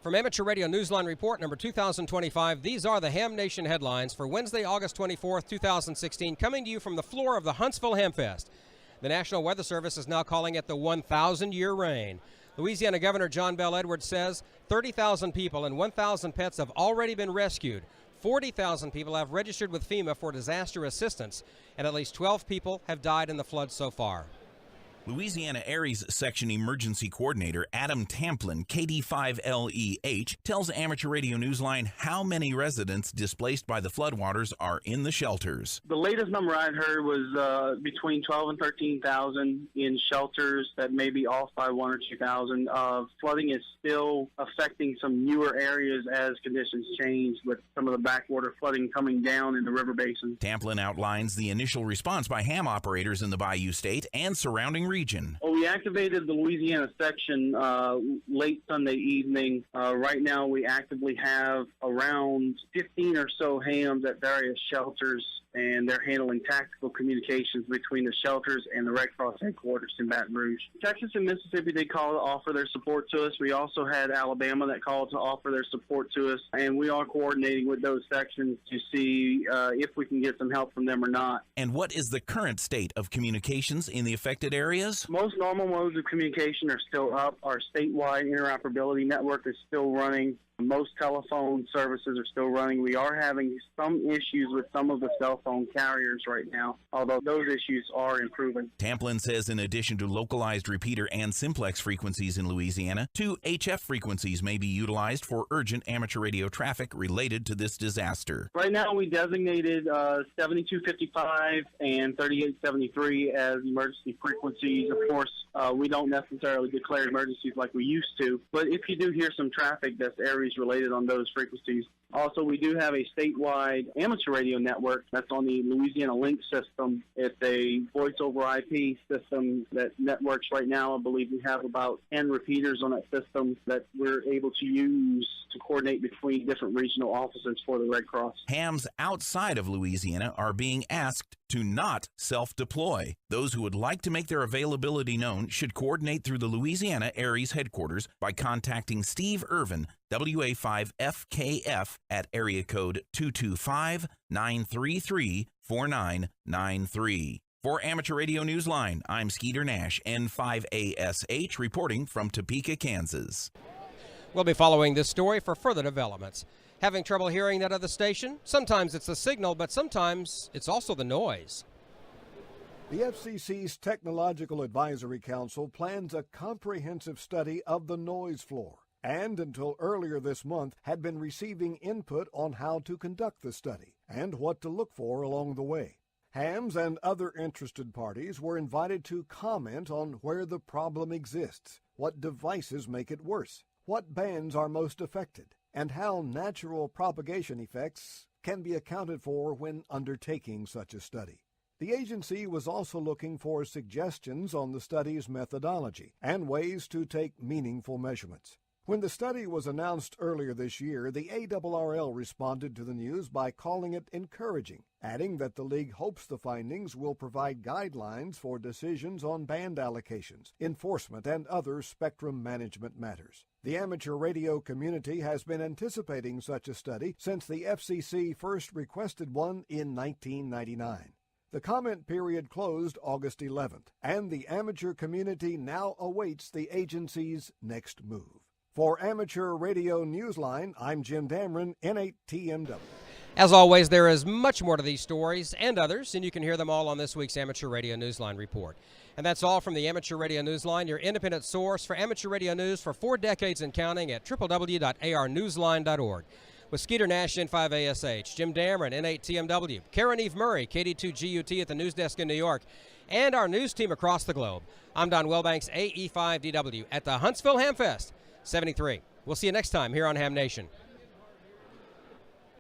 From Amateur Radio Newsline Report number 2025, these are the Ham Nation headlines for Wednesday, August 24th, 2016, coming to you from the floor of the Huntsville Hamfest. The National Weather Service is now calling it the 1,000-year rain. Louisiana Governor John Bel Edwards says 30,000 people and 1,000 pets have already been rescued. 40,000 people have registered with FEMA for disaster assistance, and at least 12 people have died in the flood so far. Louisiana Aries Section Emergency Coordinator Adam Tamplin, KD5LEH, tells Amateur Radio Newsline how many residents displaced by the floodwaters are in the shelters. The latest number I'd heard was between 12 and 13,000 in shelters that may be off by 1 or 2,000. Flooding is still affecting some newer areas as conditions change, with some of the backwater flooding coming down in the river basin. Tamplin outlines the initial response by ham operators in the Bayou State and surrounding region. Well, we activated the Louisiana section late Sunday evening. Right now we actively have around 15 or so hams at various shelters, and they're handling tactical communications between the shelters and the Red Cross headquarters in Baton Rouge. Texas and Mississippi, they called to offer their support to us. We also had Alabama that called to offer their support to us, and we are coordinating with those sections to see if we can get some help from them or not. And what is the current state of communications in the affected areas? Most normal modes of communication are still up. Our statewide interoperability network is still running. Most telephone services are still running. We are having some issues with some of the cell phone carriers right now, although those issues are improving. Tamplin says in addition to localized repeater and simplex frequencies in Louisiana, 2 HF frequencies may be utilized for urgent amateur radio traffic related to this disaster. Right now we designated 7255 and 3873 as emergency frequencies. Of course, we don't necessarily declare emergencies like we used to, but if you do hear some traffic that's areas related on those frequencies. Also, we do have a statewide amateur radio network that's on the Louisiana Link system. It's a voice over IP system that networks right now. I believe we have about 10 repeaters on that system that we're able to use to coordinate between different regional offices for the Red Cross. Hams outside of Louisiana are being asked to not self-deploy. Those who would like to make their availability known should coordinate through the Louisiana Aries headquarters by contacting Steve Irvin, WA5FKF, at area code 225-933-4993. For Amateur Radio Newsline, I'm Skeeter Nash, N5ASH, reporting from Topeka, Kansas. We'll be following this story for further developments. Having trouble hearing that other station? Sometimes it's the signal, but sometimes it's also the noise. The FCC's Technological Advisory Council plans a comprehensive study of the noise floor, and until earlier this month had been receiving input on how to conduct the study and what to look for along the way. Hams and other interested parties were invited to comment on where the problem exists, what devices make it worse, what bands are most affected, and how natural propagation effects can be accounted for when undertaking such a study. The agency was also looking for suggestions on the study's methodology and ways to take meaningful measurements. When the study was announced earlier this year, the ARRL responded to the news by calling it encouraging, adding that the league hopes the findings will provide guidelines for decisions on band allocations, enforcement, and other spectrum management matters. The amateur radio community has been anticipating such a study since the FCC first requested one in 1999. The comment period closed August 11th, and the amateur community now awaits the agency's next move. For Amateur Radio Newsline, I'm Jim Damron, N8TMW. As always, there is much more to these stories and others, and you can hear them all on this week's Amateur Radio Newsline Report. And that's all from the Amateur Radio Newsline, your independent source for amateur radio news for 4 decades and counting at www.arnewsline.org. With Skeeter Nash, N5ASH, Jim Damron, N8TMW, Karen Eve Murray, KD2GUT at the news desk in New York, and our news team across the globe. I'm Don Welbanks, AE5DW, at the Huntsville Hamfest 73. We'll see you next time here on Ham Nation.